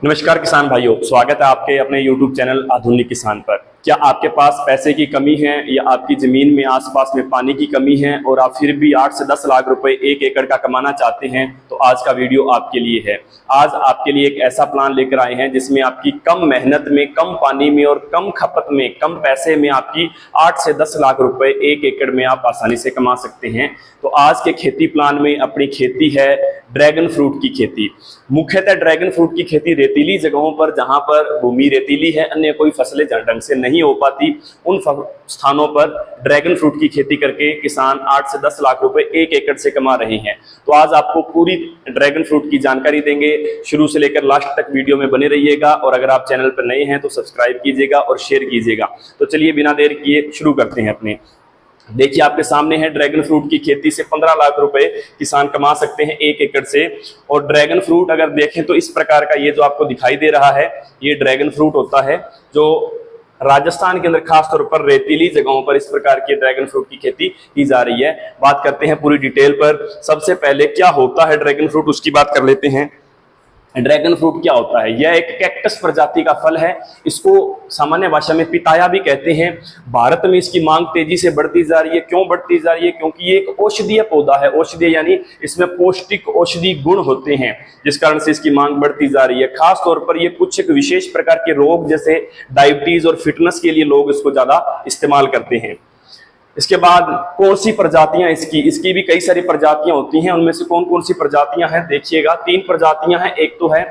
नमस्कार किसान भाइयों, स्वागत है आपके अपने YouTube चैनल आधुनिक किसान पर। क्या आपके पास पैसे की कमी है या आपकी जमीन में आसपास में पानी की कमी है और आप फिर भी 8 से 10 लाख रुपए 1 एकड़ का कमाना चाहते हैं तो आज का वीडियो आपके लिए है। आज आपके लिए एक ऐसा प्लान लेकर आए हैं जिसमें आपकी कम मेहनत में, कम पानी में और कम खपत में, कम पैसे में आपकी 8 से 10 लाख रुपए 1 एकड़ में आप आसानी से कमा सकते हैं। तो आज के खेती प्लान में अपनी खेती है ड्रैगन फ्रूट की खेती। मुख्यतः ड्रैगन फ्रूट की खेती रेतीली जगहों पर, जहां पर भूमि रेतीली है, अन्य कोई फसलें ढंग से नहीं हो पाती, उन स्थानों पर ड्रैगन फ्रूट की खेती करके किसान 8 से 10 लाख रुपए 1 एकड़ से कमा रहे हैं। तो आज आपको पूरी ड्रैगन फ्रूट की जानकारी देंगे, शुरू से लेकर लास्ट तक वीडियो में बने रहिएगा। और अगर आप चैनल पर नए हैं तो सब्सक्राइब कीजिएगा और शेयर कीजिएगा। तो चलिए बिना देर किए शुरू करते हैं अपने। देखिए आपके सामने है ड्रैगन फ्रूट की खेती से 15 लाख रुपए किसान कमा सकते हैं 1 एकड़ से। और ड्रैगन फ्रूट अगर देखें तो इस प्रकार का ये जो आपको दिखाई दे रहा है, ये ड्रैगन फ्रूट होता है जो राजस्थान के अंदर खासतौर पर रेतीली जगहों पर इस प्रकार की ड्रैगन फ्रूट की खेती की जा रही है। बात करते हैं पूरी डिटेल पर। सबसे पहले क्या होता है ड्रैगन फ्रूट, उसकी बात कर लेते हैं। ड्रैगन फ्रूट क्या होता है? यह एक कैक्टस प्रजाति का फल है। इसको सामान्य भाषा में पिताया भी कहते हैं। भारत में इसकी मांग तेजी से बढ़ती जा रही है। क्यों बढ़ती जा रही है? क्योंकि ये एक औषधीय पौधा है। औषधीय यानी इसमें पौष्टिक औषधि गुण होते हैं, जिस कारण से इसकी मांग बढ़ती जा रही है। खास तौर पर ये कुछ एक विशेष प्रकार के रोग जैसे डायबिटीज और फिटनेस के लिए लोग इसको ज्यादा इस्तेमाल करते हैं। इसके बाद कौन सी प्रजातियां इसकी भी कई सारी प्रजातियां होती हैं। उनमें से कौन कौन सी प्रजातियां हैं देखिएगा। 3 प्रजातियां हैं। एक तो है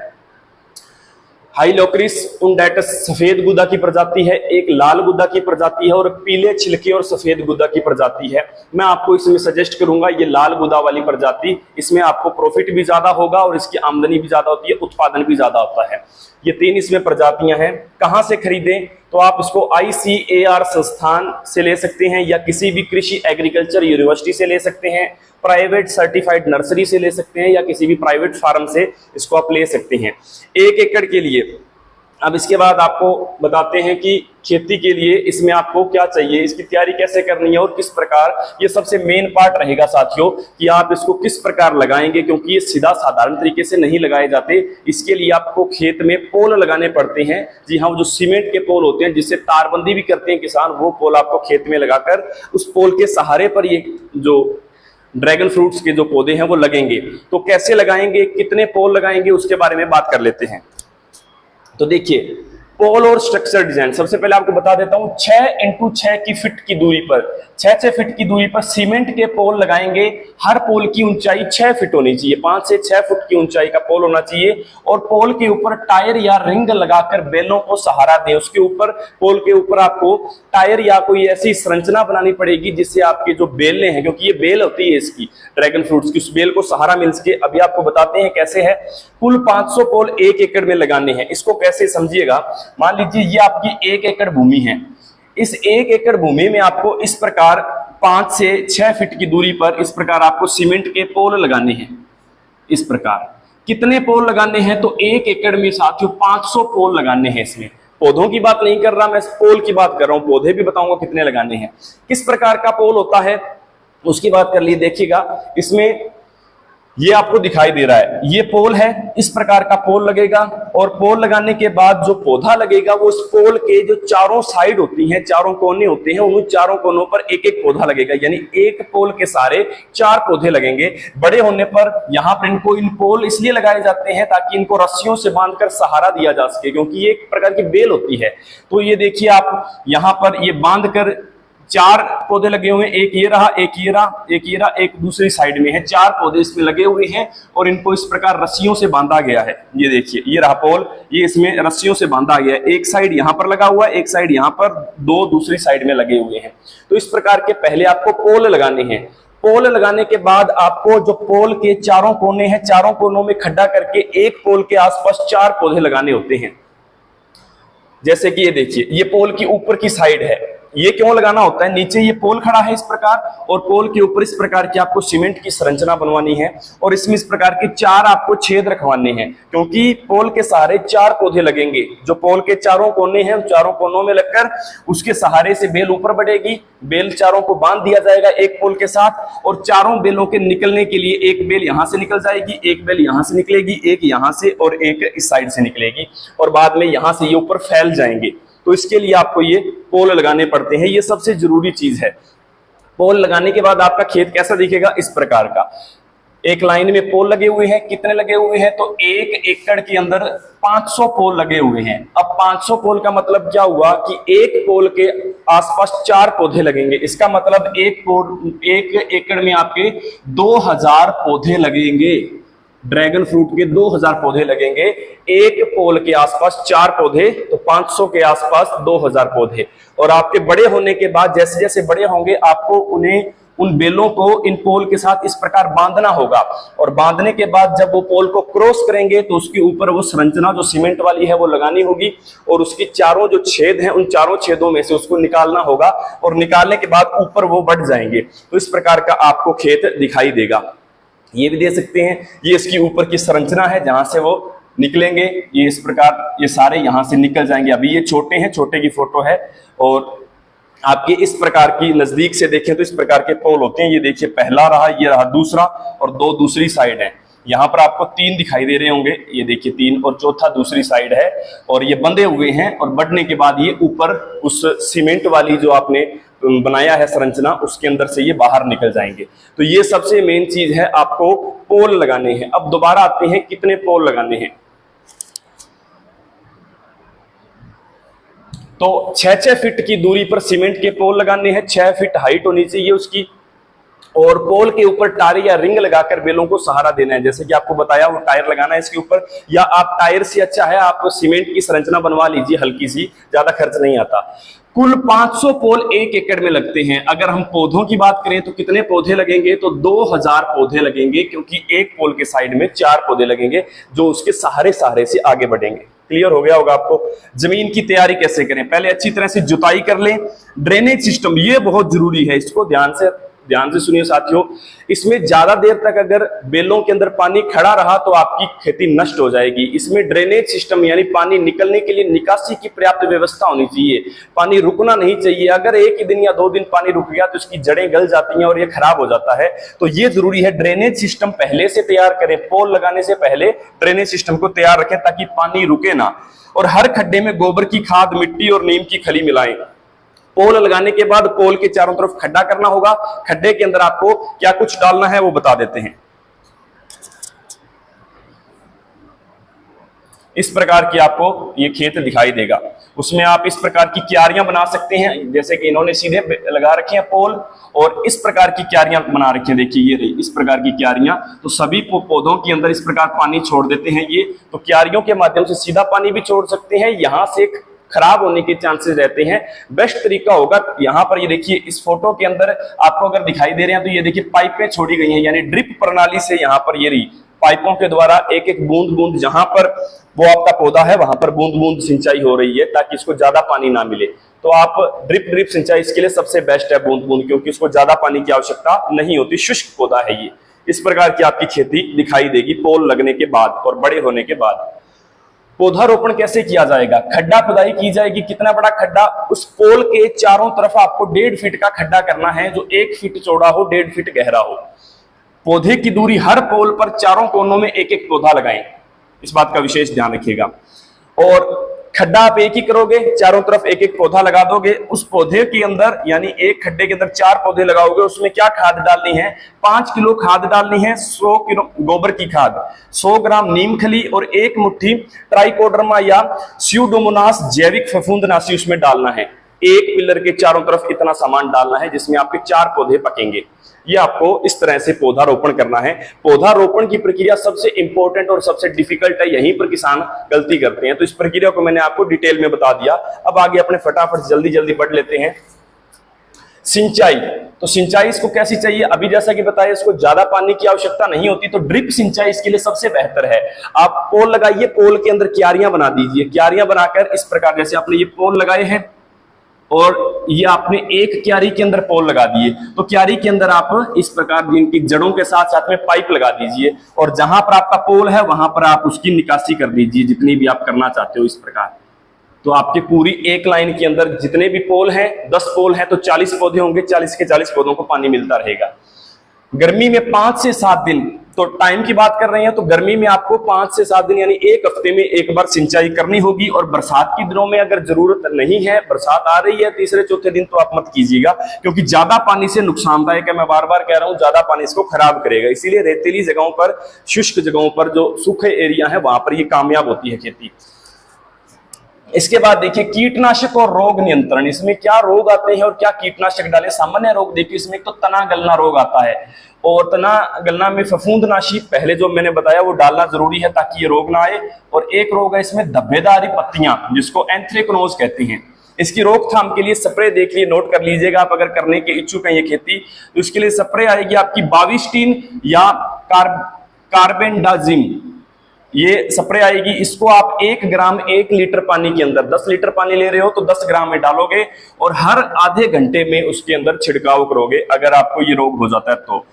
हाइलोक्रिस उंडेटस सफेद गुदा की प्रजाति है, एक लाल गुदा की प्रजाति है और पीले छिलके और सफेद गुदा की प्रजाति है। मैं आपको इसमें सजेस्ट करूंगा ये लाल गुदा वाली प्रजाति। इसमें आपको प्रॉफिट भी ज्यादा होगा और इसकी आमदनी भी ज्यादा होती है, उत्पादन भी ज्यादा होता है। ये 3 इसमें प्रजातियां हैं। कहां से खरीदें? तो आप इसको ICAR संस्थान से ले सकते हैं या किसी भी कृषि एग्रीकल्चर यूनिवर्सिटी से ले सकते हैं, प्राइवेट सर्टिफाइड नर्सरी से ले सकते हैं या किसी भी प्राइवेट फार्म से इसको आप ले सकते हैं 1 एकड़ के लिए। अब इसके बाद आपको बताते हैं कि खेती के लिए इसमें आपको क्या चाहिए, इसकी तैयारी कैसे करनी है और किस प्रकार। ये सबसे मेन पार्ट रहेगा साथियों कि आप इसको किस प्रकार लगाएंगे, क्योंकि ये सीधा साधारण तरीके से नहीं लगाए जाते। इसके लिए आपको खेत में पोल लगाने पड़ते हैं। जी हाँ, वो जो सीमेंट के पोल होते हैं जिससे तारबंदी भी करते हैं किसान, वो पोल आपको खेत में लगाकर उस पोल के सहारे पर ये जो ड्रैगन फ्रूट्स के जो पौधे हैं वो लगेंगे। तो कैसे लगाएंगे, कितने पोल लगाएंगे, उसके बारे में बात कर लेते हैं। तो देखिए पोल और स्ट्रक्चर डिजाइन, सबसे पहले आपको बता देता हूं 6x6 की फीट की दूरी पर, 6 फीट की दूरी पर सीमेंट के पोल लगाएंगे। हर पोल की ऊंचाई 6 फीट होनी चाहिए, 5 से 6 फुट की ऊंचाई का पोल होना चाहिए। और पोल के ऊपर टायर या रिंग लगाकर बेलों को सहारा दें। उसके ऊपर, पोल के ऊपर आपको टायर या कोई ऐसी संरचना बनानी पड़ेगी जिससे आपके जो बेलें हैं, क्योंकि ये बेल होती है इसकी ड्रैगन फ्रूट्स की, उस बेल को सहारा मिल सके। अभी आपको बताते हैं कैसे है। कुल 500 पोल 1 एकड़ में लगाने हैं। इसको कैसे समझिएगा। मान लीजिए ये आपकी 1 एकड़ भूमि है। इस 1 एकड़ भूमि में आपको इस प्रकार 5 से 6 फीट की दूरी पर इस प्रकार आपको सीमेंट के पोल लगाने हैं। इस प्रकार कितने पोल लगाने हैं? तो 1 एकड़ में साथियों 500 पोल लगाने हैं। इसमें पौधों की बात नहीं कर रहा मैं, पोल की बात कर रहा हूं। पौधे भी बताऊंगा कितने लगाने हैं। किस प्रकार का पोल होता है उसकी बात कर ली। देखिएगा इसमें ये आपको दिखाई दे रहा है, ये पोल है। इस प्रकार का पोल लगेगा और पोल लगाने के बाद जो पौधा लगेगा वो उस पोल के जो चारों साइड होती हैं, चारों कोने होते हैं, उन चारों कोनों पर एक एक पौधा लगेगा। यानी एक पोल के सारे 4 पौधे लगेंगे। बड़े होने पर यहाँ पर इन पोल इसलिए लगाए जाते हैं ताकि इनको रस्सियों से बांधकर सहारा दिया जा सके, क्योंकि ये एक प्रकार की बेल होती है। तो ये देखिए आप यहाँ पर ये बांधकर 4 पौधे लगे हुए हैं। एक ये रहा, एक ये रहा, एक ये रहा, एक दूसरी साइड में है। 4 पौधे इसमें लगे हुए हैं और इनको इस प्रकार रस्सियों से बांधा गया है। ये देखिए ये रहा पोल, ये इसमें रस्सियों से बांधा गया है। एक साइड यहां पर लगा हुआ है, एक साइड यहां पर, 2 दूसरी साइड में लगे हुए हैं। तो इस प्रकार के पहले आपको पोल लगाने हैं। पोल लगाने के बाद आपको जो पोल के चारों कोने हैं, चारों कोनों में खड्डा करके एक पोल के आसपास 4 पौधे लगाने होते हैं। जैसे कि ये देखिए ये पोल की ऊपर की साइड है। ये क्यों लगाना होता है, नीचे ये पोल खड़ा है इस प्रकार, और पोल के ऊपर इस प्रकार की आपको सीमेंट की संरचना बनवानी है, और इसमें इस प्रकार के 4 आपको छेद रखवाने हैं, क्योंकि पोल के सहारे 4 पौधे लगेंगे। जो पोल के चारों कोने हैं, उन चारों कोनों में लगकर उसके सहारे से बेल ऊपर बढ़ेगी, बेल चारों को बांध दिया जाएगा एक पोल के साथ, और चारों बेलों के निकलने के लिए एक बेल यहां से निकल जाएगी, एक बेल यहां से निकलेगी, एक यहां से और एक इस साइड से निकलेगी, और बाद में यहां से ये ऊपर फैल जाएंगे। तो इसके लिए आपको ये पोल लगाने पड़ते हैं, ये सबसे जरूरी चीज है। पोल लगाने के बाद आपका खेत कैसा दिखेगा, इस प्रकार का। एक लाइन में पोल लगे हुए हैं, कितने लगे हुए हैं, तो 1 एकड़ के अंदर 500 पोल लगे हुए हैं। अब 500 पोल का मतलब क्या हुआ कि एक पोल के आसपास 4 पौधे लगेंगे। इसका मतलब एक एकड़ में आपके 2000 पौधे लगेंगे। ड्रैगन फ्रूट के 2000 पौधे लगेंगे। एक पोल के आसपास 4 पौधे, तो 500 के आसपास 2000 पौधे। और आपके बड़े होने के बाद जैसे जैसे बड़े होंगे, आपको उन्हें उन बेलों को इन पोल के साथ इस प्रकार बांधना होगा, और बांधने के बाद जब वो पोल को क्रॉस करेंगे तो उसके ऊपर वो संरचना जो सीमेंट वाली है वो लगानी होगी, और उसकी चारों जो छेद हैं उन चारों छेदों में से उसको निकालना होगा, और निकालने के बाद ऊपर वो बढ़ जाएंगे। तो इस प्रकार का आपको खेत दिखाई देगा। ये भी दे सकते हैं, ये इसकी ऊपर की संरचना है जहां से वो निकलेंगे, ये इस प्रकार ये सारे यहां से निकल जाएंगे। अभी ये छोटे हैं, छोटे की फोटो है, और आपके इस प्रकार की नजदीक से देखें तो इस प्रकार के पोल होते हैं। ये देखिए पहला रहा, ये रहा दूसरा, और 2 दूसरी साइड है। यहाँ पर आपको 3 दिखाई दे रहे होंगे, ये देखिए 3, और चौथा दूसरी साइड है, और ये बंधे हुए हैं, और बढ़ने के बाद ये ऊपर उस सीमेंट वाली जो आपने बनाया है संरचना, उसके अंदर से ये बाहर निकल जाएंगे। तो ये सबसे मेन चीज है, आपको पोल लगाने हैं। अब दोबारा आते हैं कितने पोल लगाने हैं। तो 6-6 फीट की दूरी पर सीमेंट के पोल लगाने हैं, 6 फीट हाइट होनी चाहिए उसकी, और पोल के ऊपर टायर या रिंग लगाकर बेलों को सहारा देना है। जैसे कि आपको बताया, वो टायर लगाना है इसके ऊपर, या आप टायर से अच्छा है आप सीमेंट की संरचना बनवा लीजिए हल्की सी, ज्यादा खर्च नहीं आता। कुल 500 पोल 1 एकड़ में लगते हैं। अगर हम पौधों की बात करें तो कितने पौधे लगेंगे, तो 2000 पौधे लगेंगे, क्योंकि एक पोल के साइड में 4 पौधे लगेंगे जो उसके सहारे सहारे से आगे बढ़ेंगे। क्लियर हो गया होगा आपको। जमीन की तैयारी कैसे करें, पहले अच्छी तरह से जुताई कर लें। ड्रेनेज सिस्टम ये बहुत जरूरी है, इसको ध्यान से सुनिए साथियों। इसमें ज्यादा देर तक अगर बेलों के अंदर पानी खड़ा रहा तो आपकी खेती नष्ट हो जाएगी। इसमें ड्रेनेज सिस्टम यानी पानी निकलने के लिए निकासी की पर्याप्त व्यवस्था होनी चाहिए। पानी रुकना नहीं चाहिए। अगर 1 ही दिन या 2 दिन पानी रुक गया तो इसकी जड़ें गल जाती हैं और ये खराब हो जाता है। तो ये जरूरी है, ड्रेनेज सिस्टम पहले से तैयार करें। पोल लगाने से पहले ड्रेनेज सिस्टम को तैयार रखें ताकि पानी रुके ना। और हर खड्डे में गोबर की खाद, मिट्टी और नीम की खली मिलाएं। पोल लगाने के बाद पोल के चारों तरफ खड्डा करना होगा। खड्डे के अंदर आपको क्या कुछ डालना है वो बता देते हैं। इस प्रकार की आपको ये खेत दिखाई देगा। उसमें आप इस प्रकार की क्यारियां बना सकते हैं, जैसे कि इन्होंने सीधे लगा रखे हैं पोल, और इस प्रकार की क्यारियां बना रखी हैं। देखिए ये रही इस प्रकार की क्यारियां। तो सभी पौधों के अंदर इस प्रकार पानी छोड़ देते हैं ये। तो क्यारियों के माध्यम से सीधा पानी भी छोड़ सकते हैं, यहां से खराब होने के चांसेस रहते हैं। बेस्ट तरीका होगा, यहां पर ये देखिए इस फोटो के अंदर आपको अगर दिखाई दे रहे हैं तो ये देखिए पाइपें छोड़ी गई हैं, यानी ड्रिप प्रणाली से यहां पर ये रही पाइपों के द्वारा एक एक बूंद बूंद, जहां पर वो आपका पौधा है वहां पर बूंद बूंद सिंचाई हो रही है ताकि इसको ज्यादा पानी ना मिले। तो आप ड्रिप सिंचाई इसके लिए सबसे बेस्ट है, बूंद बूंद, क्योंकि इसको ज्यादा पानी की आवश्यकता नहीं होती, शुष्क पौधा है ये। इस प्रकार की आपकी खेती दिखाई देगी पोल लगने के बाद और बड़े होने के बाद। पौधारोपण कैसे किया जाएगा, खड्डा खुदाई की जाएगी। कितना बड़ा खड्डा, उस पोल के चारों तरफ आपको 1.5 फीट का खड्डा करना है, जो 1 फीट चौड़ा हो, 1.5 फीट गहरा हो। पौधे की दूरी, हर पोल पर चारों कोनों में एक एक पौधा लगाएं, इस बात का विशेष ध्यान रखिएगा। और खड्डा आप एक ही करोगे, चारों तरफ एक एक पौधा लगा दोगे। उस पौधे के अंदर यानी एक खड्डे के अंदर 4 पौधे लगाओगे, उसमें क्या खाद डालनी है, 5 किलो खाद डालनी है, 100 किलो गोबर की खाद, 100 ग्राम नीम खली और 1 मुट्ठी ट्राइकोडर्मा या स्यूडोमोनास जैविक फफूंदनाशी उसमें डालना है। एक पिलर के चारों तरफ इतना सामान डालना है जिसमें आपके 4 पौधे पकेंगे। ये आपको इस तरह से पौधारोपण करना है। पौधारोपण की प्रक्रिया सबसे इंपॉर्टेंट और सबसे डिफिकल्ट है, यहीं पर किसान गलती करते हैं। तो इस प्रक्रिया को मैंने आपको डिटेल में बता दिया। अब आगे अपने फटाफट जल्दी जल्दी बढ़ लेते हैं। सिंचाई, तो सिंचाई इसको कैसी चाहिए, अभी जैसा कि बताया इसको ज्यादा पानी की आवश्यकता नहीं होती, तो ड्रिप सिंचाई इसके लिए सबसे बेहतर है। आप पोल लगाइए, पोल के अंदर क्यारियां बना दीजिए। क्यारियां बनाकर इस प्रकार, जैसे आपने ये पोल लगाए हैं और ये आपने एक क्यारी के अंदर पोल लगा दिए, तो क्यारी के अंदर आप इस प्रकार इनकी जड़ों के साथ साथ में पाइप लगा दीजिए, और जहां पर आपका पोल है वहां पर आप उसकी निकासी कर दीजिए जितनी भी आप करना चाहते हो इस प्रकार। तो आपके पूरी एक लाइन के अंदर जितने भी पोल हैं, 10 पोल हैं तो 40 पौधे होंगे, 40 के 40 पौधों को पानी मिलता रहेगा। गर्मी में 5 से 7 दिन, तो टाइम की बात कर रहे हैं तो गर्मी में आपको 5 से 7 दिन यानी एक हफ्ते में एक बार सिंचाई करनी होगी। और बरसात के दिनों में अगर जरूरत नहीं है, बरसात आ रही है तीसरे चौथे दिन, तो आप मत कीजिएगा, क्योंकि ज्यादा पानी से नुकसानदायक है। मैं बार बार कह रहा हूं, ज्यादा पानी इसको खराब करेगा। इसीलिए रेतीली जगहों पर, शुष्क जगहों पर, जो सूखे एरिया है वहां पर ये कामयाब होती है खेती। इसके बाद देखिए कीटनाशक और रोग नियंत्रण, इसमें क्या रोग आते हैं और क्या कीटनाशक डालें। सामान्य रोग देखिए इसमें एक तो तना गलना रोग आता है, और तना गलना में फफूंदनाशी पहले जो मैंने बताया वो डालना जरूरी है ताकि ये रोग ना आए। और एक रोग है इसमें धब्बेदारी पत्तियां, जिसको एंथ्रेक्नोज कहते हैं। इसकी रोकथाम के लिए स्प्रे देख लिए, नोट कर लीजिएगा आप अगर करने के इच्छुक हैं ये खेती, तो इसके लिए स्प्रे आएगी आपकी बाविस्टीन या कार्बेंडाजिम, ये स्प्रे आएगी। इसको आप 1 ग्राम 1 लीटर पानी के अंदर, 10 लीटर पानी ले रहे हो तो 10 ग्राम में डालोगे, और हर आधे घंटे में उसके अंदर छिड़काव करोगे अगर आपको ये रोग हो जाता है तो।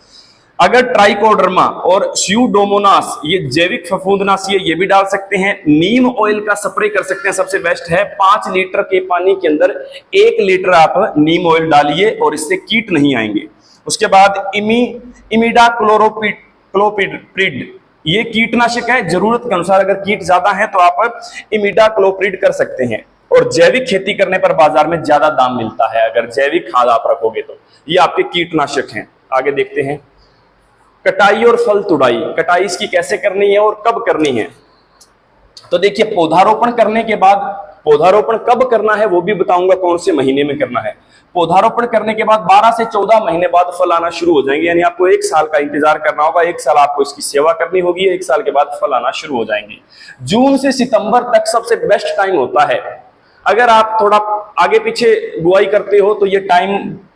अगर ट्राइकोडर्मा और स्यूडोमोनास, ये जैविक फफूंदनाशी है, ये भी डाल सकते हैं। नीम ऑयल का स्प्रे कर सकते हैं, सबसे बेस्ट है। 5 लीटर के पानी के अंदर 1 लीटर आप नीम ऑयल डालिए और इससे कीट नहीं आएंगे। उसके बाद इमिडाक्लोप्रिड, ये कीटनाशक है। जरूरत के अनुसार अगर कीट ज्यादा है तो आप इमिडाक्लोप्रिड कर सकते हैं। और जैविक खेती करने पर बाजार में ज्यादा दाम मिलता है अगर जैविक खाद आप रखोगे तो। ये आपके कीटनाशक हैं। आगे देखते हैं कटाई और फल तुड़ाई। कटाई इसकी कैसे करनी है और कब करनी है, तो देखिए पौधारोपण करने के बाद, पौधारोपण कब करना है वो भी बताऊंगा, कौन से महीने में करना है। पौधारोपण करने के बाद 12 से 14 महीने बाद फल आना शुरू हो जाएंगे, यानी आपको 1 साल का इंतजार करना होगा। 1 साल आपको इसकी सेवा करनी होगी, 1 साल के बाद फल आना शुरू हो जाएंगे। जून से सितंबर तक सबसे बेस्ट टाइम होता है। अगर आप थोड़ा आगे पीछे बुआई करते हो तो ये टाइम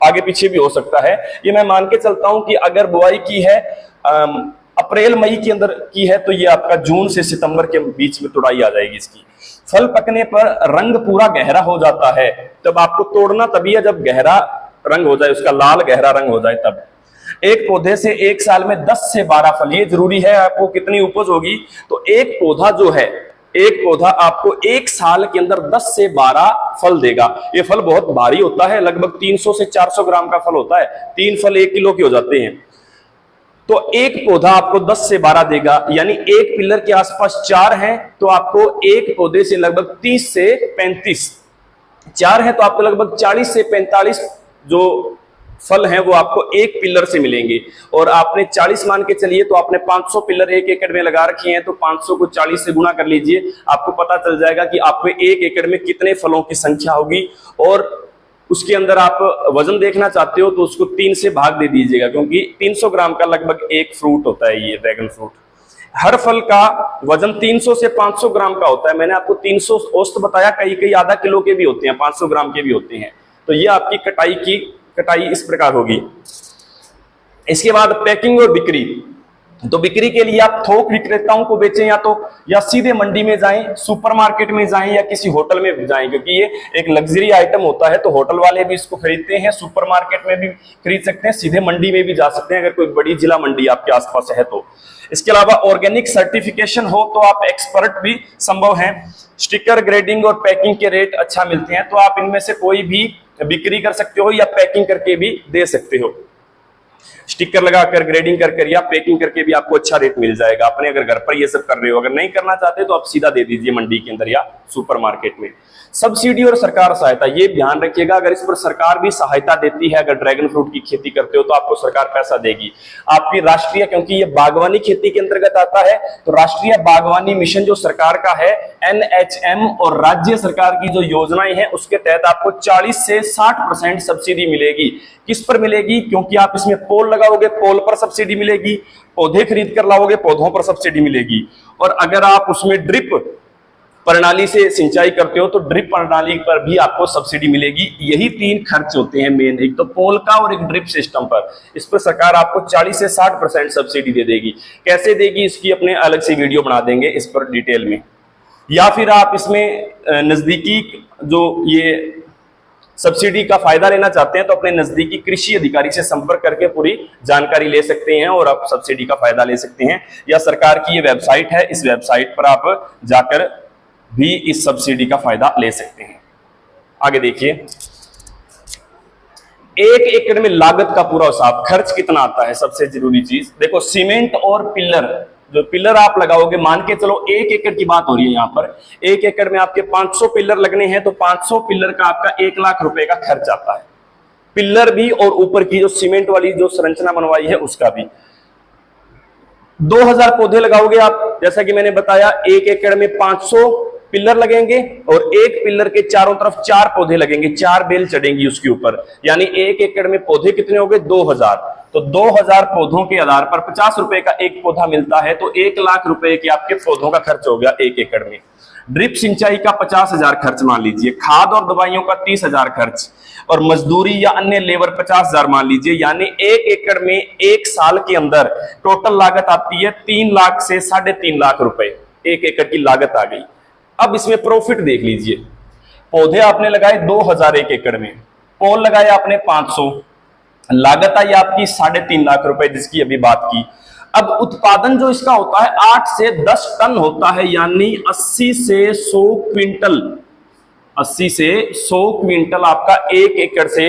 आगे पीछे भी हो सकता है। ये मैं मान के चलता हूं कि अगर बुआई की है अप्रैल मई के अंदर की है तो ये आपका जून से सितंबर के बीच में तुड़ाई आ जाएगी इसकी। फल पकने पर रंग पूरा गहरा हो जाता है, तब आपको तोड़ना तभी है जब गहरा रंग हो जाए, उसका लाल गहरा रंग हो जाए तब। एक पौधे से 1 साल में 10 से 12 फल, ये जरूरी है। आपको कितनी उपज होगी, तो एक पौधा जो है, एक पौधा आपको 1 साल के अंदर 10 से 12 फल देगा। ये फल बहुत भारी होता है, लगभग 300 से 400 ग्राम का फल होता है। 3 फल 1 किलो के हो जाते हैं। तो एक पौधा आपको 10 से 12 देगा, यानी एक पिलर के आसपास 4 हैं तो आपको एक पौधे से लगभग 30 से 35, 4 है तो आपको लगभग 40 से 45 जो फल हैं वो आपको एक पिलर से मिलेंगे। और आपने 40 मान के चलिए तो आपने 500 पिलर 1 एकड़ में लगा रखे हैं, तो 500 को 40 से गुना कर लीजिए, आपको पता चल जाएगा कि आपको 1 एकड़ में कितने फलों की संख्या होगी। और उसके अंदर आप वजन देखना चाहते हो तो उसको 3 से भाग दे दीजिएगा, क्योंकि 300 ग्राम का लगभग एक फ्रूट होता है ये ड्रैगन फ्रूट। हर फल का वजन 300 से 500 ग्राम का होता है। मैंने आपको 300 औसत बताया, कई कई आधा किलो के भी होते हैं, 500 ग्राम के भी होते हैं। तो ये आपकी कटाई इस प्रकार होगी। इसके बाद पैकिंग और बिक्री। तो बिक्री के लिए आप थोक विक्रेताओं को बेचें या सीधे मंडी में जाएं, सुपरमार्केट में जाएं या किसी होटल में जाएं, क्योंकि ये एक लग्जरी आइटम होता है तो होटल वाले भी इसको खरीदते हैं, सुपरमार्केट में भी खरीद सकते हैं, सीधे मंडी में भी जा सकते हैं अगर कोई बड़ी जिला मंडी आपके आसपास है तो। इसके अलावा ऑर्गेनिक सर्टिफिकेशन हो तो आप एक्सपर्ट भी संभव है। स्टिकर, ग्रेडिंग और पैकिंग के रेट अच्छा मिलते हैं, तो आप इनमें से कोई भी बिक्री कर सकते हो या पैकिंग करके भी दे सकते हो। स्टिकर लगाकर, ग्रेडिंग कर या पैकिंग करके भी आपको अच्छा रेट मिल जाएगा। अपने अगर घर पर ये सब कर रहे हो, अगर नहीं करना चाहते तो आप सीधा दे दीजिए मंडी के अंदर या सुपरमार्केट में। सब्सिडी और सरकार सहायता, ये ध्यान रखिएगा, अगर इस पर सरकार भी सहायता देती है, अगर ड्रैगन फ्रूट की खेती करते हो तो आपको सरकार पैसा देगी। आपकी राष्ट्रीय, क्योंकि ये बागवानी खेती के अंतर्गत आता है, तो राष्ट्रीय बागवानी मिशन जो सरकार का है, NHM, और राज्य सरकार की जो योजनाएं हैं उसके तहत आपको 40 से 60% सब्सिडी मिलेगी। किस पर मिलेगी, क्योंकि आप इसमें पोल लगाओगे, पोल पर सब्सिडी मिलेगी, पौधे खरीद कर लाओगे, पौधों पर सब्सिडी मिलेगी। और अगर आप उसमें ड्रिप प्रणाली से सिंचाई करते हो तो ड्रिप प्रणाली पर भी आपको सब्सिडी मिलेगी। यही 3 खर्च होते हैं मेन, एक तो पोल का और एक ड्रिप सिस्टम पर। इस पर सरकार आपको 40 से 60% सब्सिडी दे देगी। कैसे देगी इसकी अपने अलग से वीडियो बना देंगे इस पर डिटेल में। या फिर आप इसमें नजदीकी जो ये सब्सिडी का फायदा लेना चाहते हैं तो अपने नजदीकी कृषि अधिकारी से संपर्क करके पूरी जानकारी ले सकते हैं और आप सब्सिडी का फायदा ले सकते हैं। या सरकार की ये वेबसाइट है, इस वेबसाइट पर आप जाकर भी इस सब्सिडी का फायदा ले सकते हैं। आगे देखिए, 1 एकड़ में लागत का पूरा हिसाब, खर्च कितना आता है। सबसे जरूरी चीज देखो, सीमेंट और पिलर, जो पिलर आप लगाओगे, मान के चलो 1 एकड़ की बात हो रही है यहाँ पर, 1 एकड़ में आपके 500 पिलर लगने हैं तो 500 पिलर का आपका 1 लाख रुपए का खर्च आता है। पिलर भी और ऊपर की जो सीमेंट वाली जो संरचना बनवाई है उसका भी। 2000 पौधे लगाओगे आप, जैसा कि मैंने बताया 1 एकड़ में 500 पिलर लगेंगे और एक पिलर के चारों तरफ 4 पौधे लगेंगे, 4 बेल चढ़ेंगी उसके ऊपर, यानी 1 एकड़ में पौधे कितने हो गए, 2000। तो 2000 पौधों के आधार पर 50 रुपए का एक पौधा मिलता है, तो 1 लाख रुपए के आपके पौधों का खर्च हो गया 1 एकड़ में। ड्रिप सिंचाई का 50,000 खर्च मान लीजिए, खाद और दवाइयों का 30,000 खर्च, और मजदूरी या अन्य लेबर 50,000 मान लीजिए, यानी 1 एकड़ में 1 साल के अंदर टोटल लागत आती है 3 लाख से 3.5 लाख रुपए, 1 एकड़ की लागत आ गई। अब इसमें प्रॉफिट देख लीजिए, पौधे आपने लगाए 2000 1 एकड़ में, पोल लगाए आपने 500, लागत आई आपकी 3.5 लाख रुपए जिसकी अभी बात की। अब उत्पादन जो इसका होता है 8 से 10 टन होता है, यानी 80 से 100 क्विंटल, 80 से 100 क्विंटल आपका 1 एकड़ से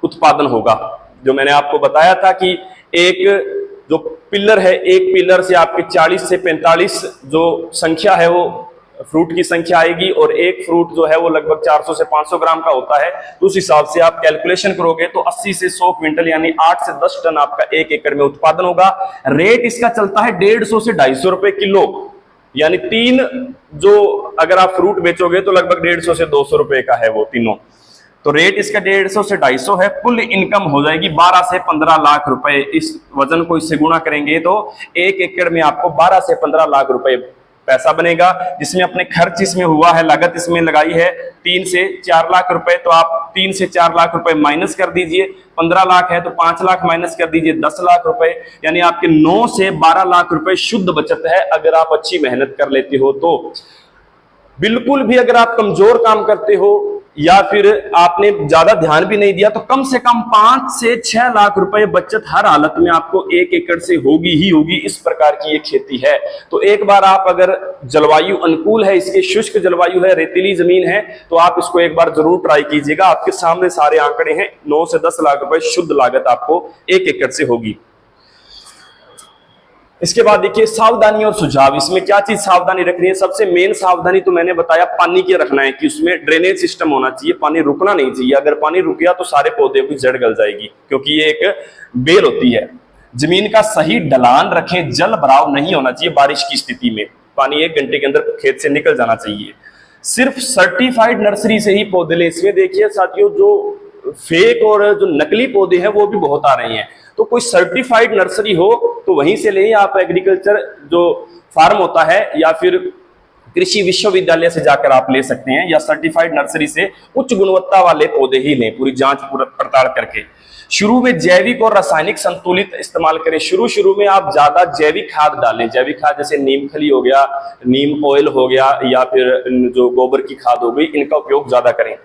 उत्पादन होगा। जो मैंने आपको बताया था कि एक जो पिलर है, एक पिलर से आपके 40 से 45 जो संख्या है वो फ्रूट की संख्या आएगी, और एक फ्रूट जो है वो लगभग 400 से 500 ग्राम का होता है। तो उस हिसाब से आप कैलकुलेशन करोगे तो 80 से 100 क्विंटल यानी 8 से 10 टन आपका 1 एकड़ में उत्पादन होगा। रेट इसका चलता है 150 से 250 रुपए किलो, यानी 3 जो अगर आप फ्रूट बेचोगे तो लगभग 150 से 200 रुपए का है वो तीनों। तो रेट इसका 150 से 250 है। कुल इनकम हो जाएगी 12 से 15 लाख रुपए। इस वजन को इससे गुणा करेंगे तो 1 एकड़ में आपको 12 से 15 लाख रुपए पैसा बनेगा, जिसमें अपने खर्च इसमें हुआ है, लागत इसमें लगाई है 3 से 4 लाख रुपए। तो आप 3 से 4 लाख रुपए माइनस कर दीजिए, 15 लाख है तो 5 लाख माइनस कर दीजिए, 10 लाख रुपए, यानी आपके 9 से 12 लाख रुपए शुद्ध बचत है अगर आप अच्छी मेहनत कर लेते हो तो। बिल्कुल भी अगर आप कमजोर काम करते हो या फिर आपने ज्यादा ध्यान भी नहीं दिया तो कम से कम 5 से 6 लाख रुपए बचत हर हालत में आपको 1 एकड़ से होगी ही होगी। इस प्रकार की ये खेती है। तो एक बार आप अगर जलवायु अनुकूल है, इसके शुष्क जलवायु है, रेतीली जमीन है, तो आप इसको एक बार जरूर ट्राई कीजिएगा। आपके सामने सारे आंकड़े हैं, 9 से 10 लाख रुपए शुद्ध लागत आपको 1 एकड़ से होगी। इसके बाद देखिए सावधानी और सुझाव, इसमें क्या चीज सावधानी रखनी है। सबसे मेन सावधानी तो मैंने बताया पानी की रखना है कि उसमें ड्रेनेज सिस्टम होना चाहिए, पानी रुकना नहीं चाहिए। अगर पानी रुक गया तो सारे पौधे की जड़ गल जाएगी, क्योंकि ये एक बेल होती है। जमीन का सही ढलान रखें, जल भराव नहीं होना चाहिए। बारिश की स्थिति में पानी 1 घंटे के अंदर खेत से निकल जाना चाहिए। सिर्फ सर्टिफाइड नर्सरी से ही पौधे लें। इसमें देखिए साथियों, जो फेक और जो नकली पौधे हैं वो भी बहुत आ रहे हैं, तो कोई सर्टिफाइड नर्सरी हो तो वहीं से लें। आप एग्रीकल्चर जो फार्म होता है या फिर कृषि विश्वविद्यालय से जाकर आप ले सकते हैं, या सर्टिफाइड नर्सरी से उच्च गुणवत्ता वाले पौधे ही लें, पूरी जांच पड़ताल करके। शुरू में जैविक और रासायनिक संतुलित इस्तेमाल करें। शुरू में आप ज्यादा जैविक खाद डालें। जैविक खाद जैसे नीम खली हो गया, नीम ऑयल हो गया, या फिर जो गोबर की खाद हो गई, इनका उपयोग ज्यादा करें।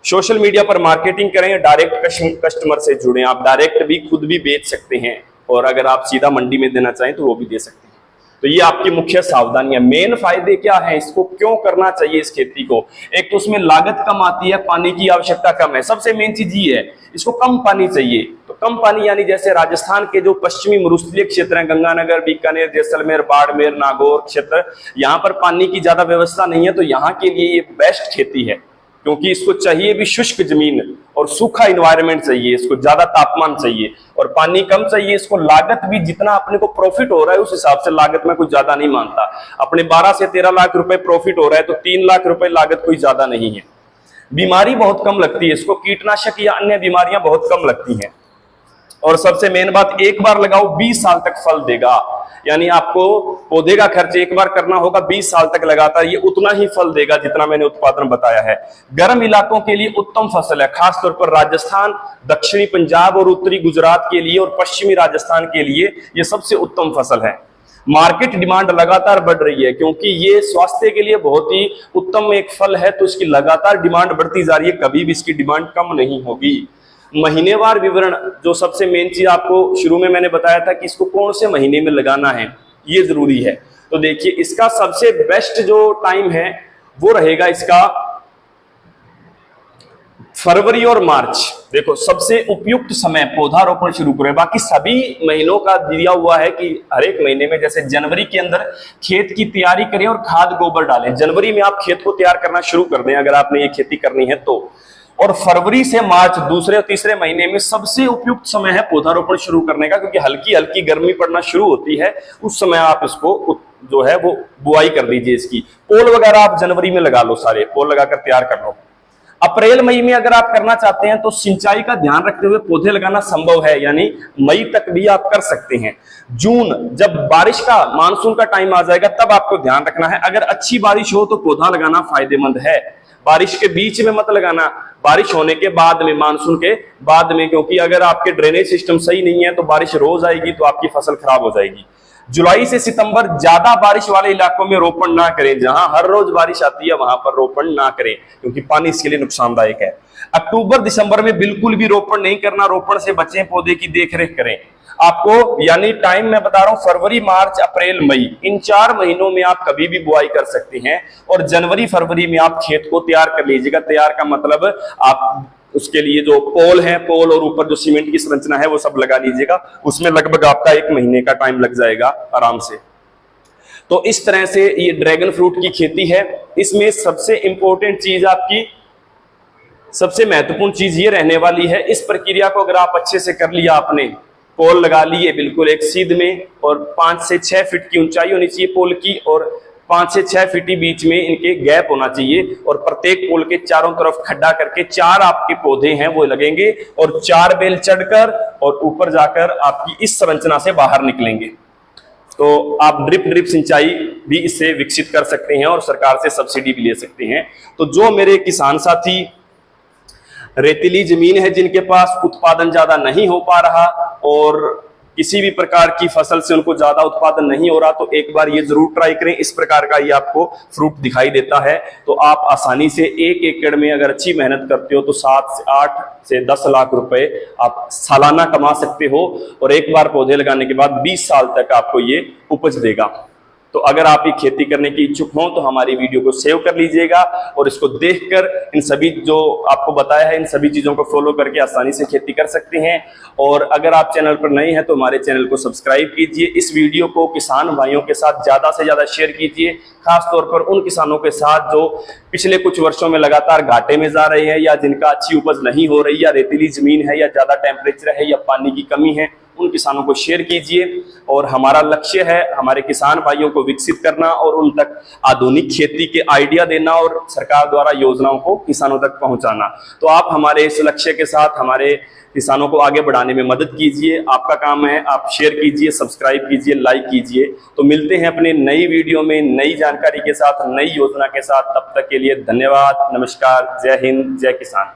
सोशल मीडिया पर मार्केटिंग करें, डायरेक्ट कस्टमर से जुड़ें। आप डायरेक्ट भी खुद भी बेच सकते हैं, और अगर आप सीधा मंडी में देना चाहें तो वो भी दे सकते हैं। तो ये आपकी मुख्य सावधानियां। मेन फायदे क्या है, इसको क्यों करना चाहिए इस खेती को। एक तो उसमें लागत कम आती है, पानी की आवश्यकता कम है। सबसे मेन चीज ये है, इसको कम पानी चाहिए। तो कम पानी यानी जैसे राजस्थान के जो पश्चिमी मरुस्थलीय क्षेत्र हैं, गंगानगर, बीकानेर, जैसलमेर, बाड़मेर, नागौर क्षेत्र, यहाँ पर पानी की ज्यादा व्यवस्था नहीं है, तो यहाँ के लिए ये बेस्ट खेती है, क्योंकि इसको चाहिए भी शुष्क जमीन और सूखा इन्वायरमेंट चाहिए, इसको ज्यादा तापमान चाहिए और पानी कम चाहिए। इसको लागत भी जितना अपने को प्रॉफिट हो रहा है उस हिसाब से लागत में कुछ ज्यादा नहीं मानता। अपने 12 से 13 लाख रुपए प्रॉफिट हो रहा है तो 3 लाख रुपए लागत कोई ज्यादा नहीं है। बीमारी बहुत कम लगती है इसको, कीटनाशक या अन्य बीमारियां बहुत कम लगती हैं। और सबसे मेन बात, एक बार लगाओ 20 साल तक फल देगा, यानी आपको पौधे का खर्च एक बार करना होगा, 20 साल तक लगातार ये उतना ही फल देगा जितना मैंने उत्पादन बताया है। गर्म इलाकों के लिए उत्तम फसल है, खासतौर पर राजस्थान, दक्षिणी पंजाब और उत्तरी गुजरात के लिए और पश्चिमी राजस्थान के लिए ये सबसे उत्तम फसल है। मार्केट डिमांड लगातार बढ़ रही है क्योंकि ये स्वास्थ्य के लिए बहुत ही उत्तम एक फल है, तो इसकी लगातार डिमांड बढ़ती जा रही है, कभी भी इसकी डिमांड कम नहीं होगी। महीनेवार विवरण, जो सबसे मेन चीज आपको शुरू में मैंने बताया था कि इसको कौन से महीने में लगाना है, ये जरूरी है। तो देखिए इसका सबसे बेस्ट जो टाइम है वो रहेगा इसका फरवरी और मार्च। देखो सबसे उपयुक्त समय पौधारोपण शुरू करें। बाकी सभी महीनों का दिया हुआ है कि हर एक महीने में, जैसे जनवरी के अंदर खेत की तैयारी करें और खाद गोबर डालें। जनवरी में आप खेत को तैयार करना शुरू कर दें अगर आपने ये खेती करनी है तो। और फरवरी से मार्च दूसरे और तीसरे महीने में सबसे उपयुक्त समय है पौधारोपण शुरू करने का, क्योंकि हल्की हल्की गर्मी पड़ना शुरू होती है, उस समय आप इसको जो है वो बुआई कर दीजिए। इसकी पोल वगैरह आप जनवरी में लगा लो, सारे पोल लगाकर तैयार कर लो। अप्रैल मई में अगर आप करना चाहते हैं तो सिंचाई का ध्यान रखते हुए पौधे लगाना संभव है, यानी मई तक भी आप कर सकते हैं। जून, जब बारिश का मानसून का टाइम आ जाएगा तब आपको ध्यान रखना है। अगर अच्छी बारिश हो तो पौधा लगाना फायदेमंद है, बारिश के बीच में मत लगाना, बारिश होने के बाद में, मानसून के बाद में, क्योंकि अगर आपके ड्रेनेज सिस्टम सही नहीं है तो बारिश रोज आएगी तो आपकी फसल खराब हो जाएगी। जुलाई से सितंबर ज्यादा बारिश वाले इलाकों में रोपण ना करें, जहां हर रोज बारिश आती है वहां पर रोपण ना करें क्योंकि पानी इसके लिए नुकसानदायक है। अक्टूबर दिसंबर में बिल्कुल भी रोपण नहीं करना, रोपण से बचें, पौधे की देखरेख करें। आपको यानी टाइम मैं बता रहा हूं फरवरी मार्च अप्रैल मई, इन 4 महीनों में आप कभी भी बुआई कर सकते हैं। और जनवरी फरवरी में आप खेत को तैयार कर लीजिएगा। तैयार का मतलब आप उसके लिए जो पोल है, पोल और ऊपर जो सीमेंट की संरचना है वो सब लगा लीजिएगा। उसमें लगभग आपका 1 महीने का टाइम लग जाएगा आराम से। तो इस तरह से ये ड्रैगन फ्रूट की खेती है। इसमें सबसे इंपॉर्टेंट चीज, आपकी सबसे महत्वपूर्ण चीज ये रहने वाली है, इस प्रक्रिया को अगर आप अच्छे से कर लिया, आपने पोल लगा लिए बिल्कुल एक सीध में, और 5 से 6 फीट की ऊंचाई होनी चाहिए पोल की, और 5 से 6 फीट बीच में इनके गैप होना चाहिए, और प्रत्येक पोल के चारों तरफ खड्डा करके 4 आपके पौधे हैं वो लगेंगे, और 4 बेल चढ़कर और ऊपर जाकर आपकी इस संरचना से बाहर निकलेंगे। तो आप ड्रिप सिंचाई भी इससे विकसित कर सकते हैं और सरकार से सब्सिडी भी ले सकते हैं। तो जो मेरे किसान साथी रेतीली जमीन है, जिनके पास उत्पादन ज्यादा नहीं हो पा रहा और किसी भी प्रकार की फसल से उनको ज्यादा उत्पादन नहीं हो रहा, तो एक बार ये जरूर ट्राई करें। इस प्रकार का ये आपको फ्रूट दिखाई देता है। तो आप आसानी से 1 एकड़ में अगर अच्छी मेहनत करते हो तो 7 से 8 से 10 लाख रुपए आप सालाना कमा सकते हो, और एक बार पौधे लगाने के बाद 20 साल तक आपको ये उपज देगा। तो अगर आप ये खेती करने की इच्छुक हो तो हमारी वीडियो को सेव कर लीजिएगा, और इसको देखकर इन सभी जो आपको बताया है इन सभी चीजों को फॉलो करके आसानी से खेती कर सकते हैं। और अगर आप चैनल पर नए हैं तो हमारे चैनल को सब्सक्राइब कीजिए। इस वीडियो को किसान भाइयों के साथ ज्यादा से ज्यादा शेयर कीजिए, खासतौर पर उन किसानों के साथ जो पिछले कुछ वर्षों में लगातार घाटे में जा रहे हैं, या जिनका अच्छी उपज नहीं हो रही, या रेतीली जमीन है, या ज्यादा टेम्परेचर है, या पानी की कमी है, उन किसानों को शेयर कीजिए। और हमारा लक्ष्य है हमारे किसान भाइयों को विकसित करना और उन तक आधुनिक खेती के आइडिया देना और सरकार द्वारा योजनाओं को किसानों तक पहुंचाना। तो आप हमारे इस लक्ष्य के साथ हमारे किसानों को आगे बढ़ाने में मदद कीजिए। आपका काम है, आप शेयर कीजिए, सब्सक्राइब कीजिए, लाइक कीजिए। तो मिलते हैं अपने नई वीडियो में नई जानकारी के साथ, नई योजना के साथ। तब तक के लिए धन्यवाद, नमस्कार, जय हिंद, जय किसान।